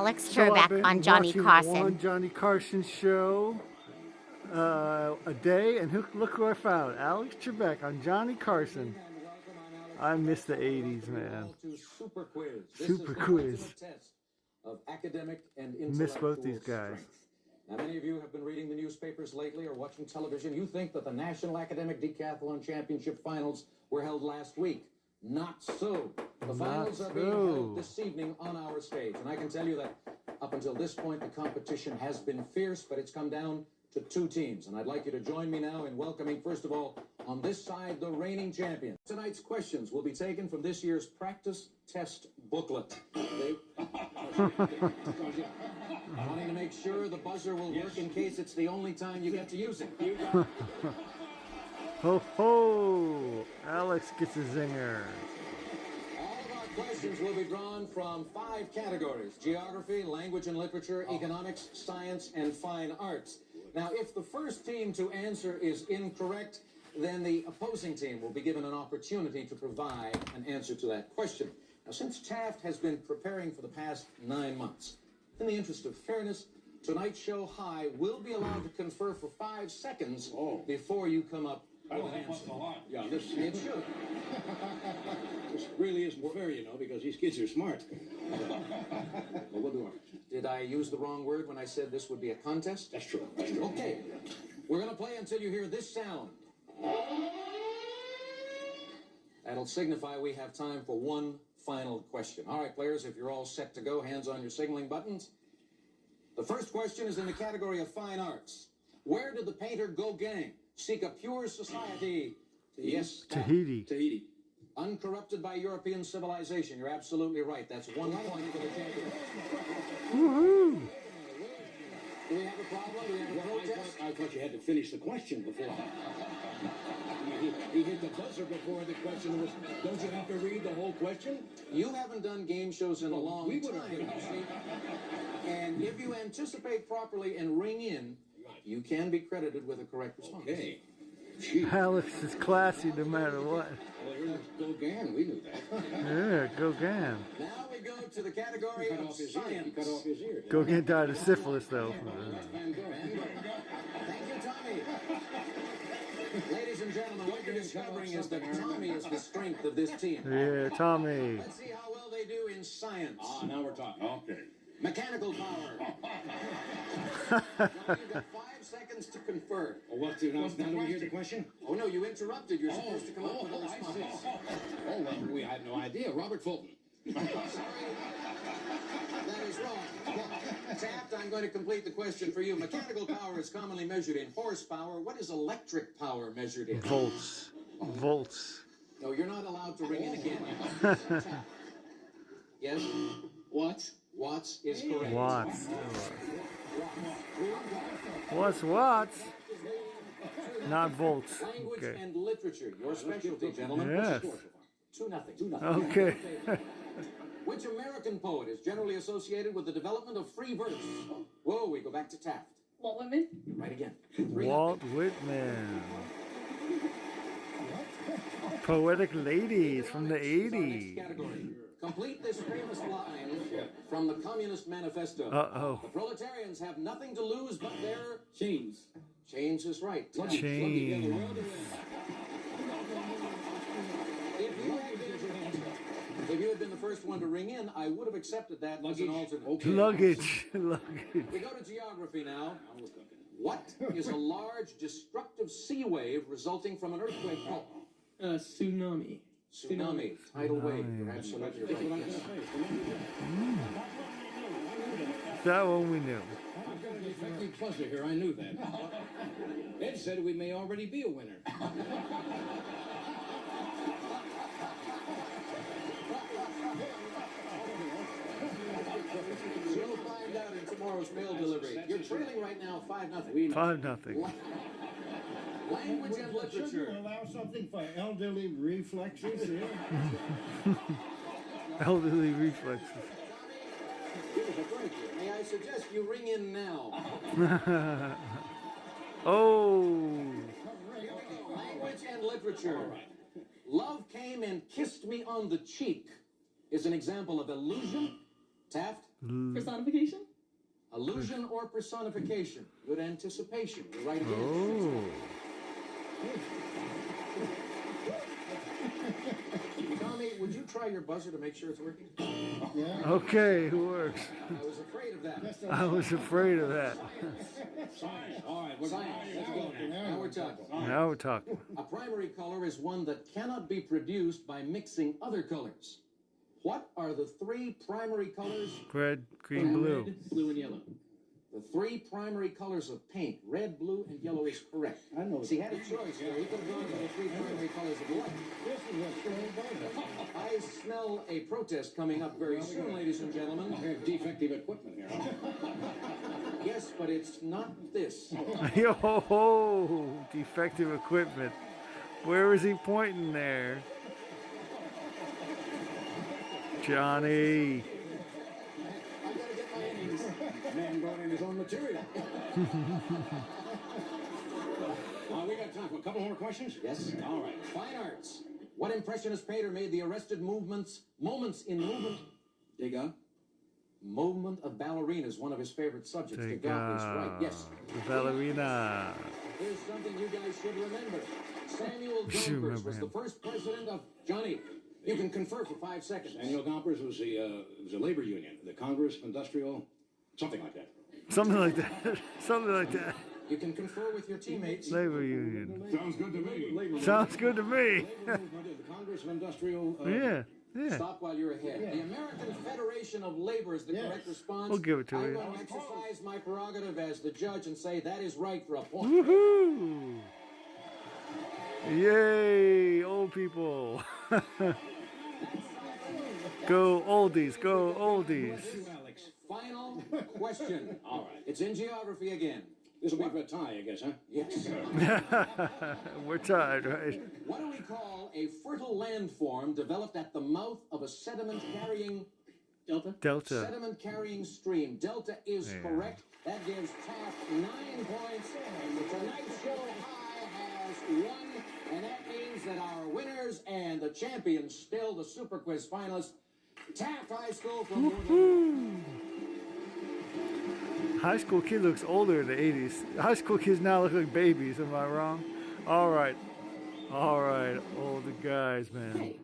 Alex So I've Trebek been on Johnny watching Carson. one Johnny Carson show a day, and look who I found. Alex Trebek on Johnny Carson. I miss the 80s, man. Super quiz. Super quiz. Test of academic and Miss both these intellectual guys. strength. Now, many of you have been reading the newspapers lately or watching television. You think that the National Academic Decathlon Championship finals were held last week. Not so. The finals are being held this evening on our stage. And I can tell you that up until this point, the competition has been fierce, but it's come down to two teams. And I'd like you to join me now in welcoming, first of all, on this side, the reigning champion. Tonight's questions will be taken from this year's practice test booklet. Wanting to make sure the buzzer will work in case it's the only time you get to use it. Ho ho! Alex gets a zinger. All of our questions will be drawn from 5 categories: geography, language and literature, economics, science, and fine arts. Now, if the first team to answer is incorrect, then the opposing team will be given an opportunity to provide an answer to that question. Now, since Taft has been preparing for the past 9 months, in the interest of fairness, tonight's show high will be allowed to confer for 5 seconds before you come up with an answer. Yeah, this It should. this really isn't fair, you know, because these kids are smart. But we'll do our best. Did I use the wrong word when I said this would be a contest? That's true. That's true. Okay. We're going to play until you hear this sound. That'll signify we have time for one final question. All right, players, if you're all set to go, hands on your signaling buttons. The first question is in the category of fine arts. Where did the painter Gauguin seek a pure society? Yes. Tahiti. Tahiti. Uncorrupted by European civilization. You're absolutely right. That's 1 point for the champion. Woohoo! Do we have a problem? Do we have a protest? I thought you had to finish the question before. He hit the buzzer before the question was. Don't you have to read the whole question? You haven't done game shows in a long we would time, have. you see. And if you anticipate properly and ring in, you can be credited with a correct response. Okay. Gee. Alex is classy no matter what. Well, here's Gauguin. We knew that. Yeah, Gauguin. Now we go to the category Cut of off his ear. science. He cut off his ear. Gauguin died of syphilis, though. Thank you, Tommy. Ladies and gentlemen, what you're discovering is that Tommy is the strength of this team. Yeah, Tommy. Let's see how well they do in science. Ah, now we're talking. Okay. Mechanical power. Now you've got 5 seconds to confer. Oh, what? Now do we hear the question? Oh, no, you interrupted. You're supposed to come up with a response. Oh, well, we had no idea. Robert Fulton. Sorry. That is wrong. Taft, I'm going to complete the question for you. Mechanical power is commonly measured in horsepower. What is electric power measured in? Volts. Volts. No, you're not allowed to ring in again. Taft. Yes? What? Watts is correct. Watts. Watts? Not volts. Language Okay. and literature, your specialty, gentlemen. Yes. 2-0. Okay. Which American poet is generally associated with the development of free verse? Whoa, we go back to Taft. Walt Whitman? Right again. Walt Whitman. Poetic ladies from the 80s. Category. Complete this famous line from the Communist Manifesto. Uh-oh. The proletarians have nothing to lose but their Chains. chains is right. Taft. Chain. If you had been the first one to ring in, I would have accepted that as an alternate. Okay. Luggage. We go to geography now. What is a large destructive sea wave resulting from an earthquake called? Tsunami. Tsunami. Tidal wave. You're absolutely right. Yes. That one we knew. I've got a defective buzzer here. I knew that. Ed said we may already be a winner. You'll find out in tomorrow's mail delivery. You're trailing right now 5-0. 5-0. Language and Should you literature. allow something for elderly reflexes here? Elderly reflexes. Give us a break here. May I suggest you ring in now? Oh. Language and literature. Love came and kissed me on the cheek is an example of illusion. Taft? Personification? Illusion or personification? Good anticipation. You're right again. Oh. Tommy, would you try your buzzer to make sure it's working? Yeah. Okay, it works. I was afraid of that. I was afraid of that. Science. All right, we're Science. Let's go now. Now we're talking. Now we're talking. A primary color is one that cannot be produced by mixing other colors. What are the three primary colors? Red, green, blue. Red, blue, and yellow. The three primary colors of paint, red, blue, and yellow, is correct. I know. See, he had a choice there. He could have gone for the three primary colors of light. This is what's going on. I smell a protest coming up very soon, ladies and We gentlemen. have defective equipment here. Huh? Yes, but it's not this. Yo, ho, ho, defective equipment. Where is he pointing there? Johnny. I gotta get my innings. Man brought in his own material. We got time for a couple more questions? Yes. All right. Fine arts. What impressionist painter made the arrested moments in movement? Degas. Movement of ballerinas, one of his favorite subjects. Take Degas is right. Yes. the ballerina. Here's something you guys should remember. Samuel Should Gompers remember was the him. first president of Johnny. You can confer for 5 seconds. Samuel Gompers was a labor union, the Congress Industrial, something like that. Something like that. Something like that. You can confer with your teammates. Labor union. Sounds good to me. Labor Sounds good to me. Labor movement of the Congress of Industrial. Yeah, yeah. Stop while you're ahead. The American Federation of Labor is the correct response. We'll give it to I'm you. going to exercise my prerogative as the judge and say that is right for a point. Woohoo! Yay, old people. Go oldies, go oldies. Alex. Final question. All right. It's in geography again. This will be for a tie, I guess, huh? Yes. We're tired, right? What do we call a fertile landform developed at the mouth of a sediment-carrying Delta. stream? Delta is Yeah. correct. That gives Taft 9 points. Tonight's show high has won, and that means that our winners and the champions, still the Super Quiz finalists, Taft High School from Woodland. High school kid looks older in the 80s. High school kids now look like babies, am I wrong? All right, older guys, man. Hey,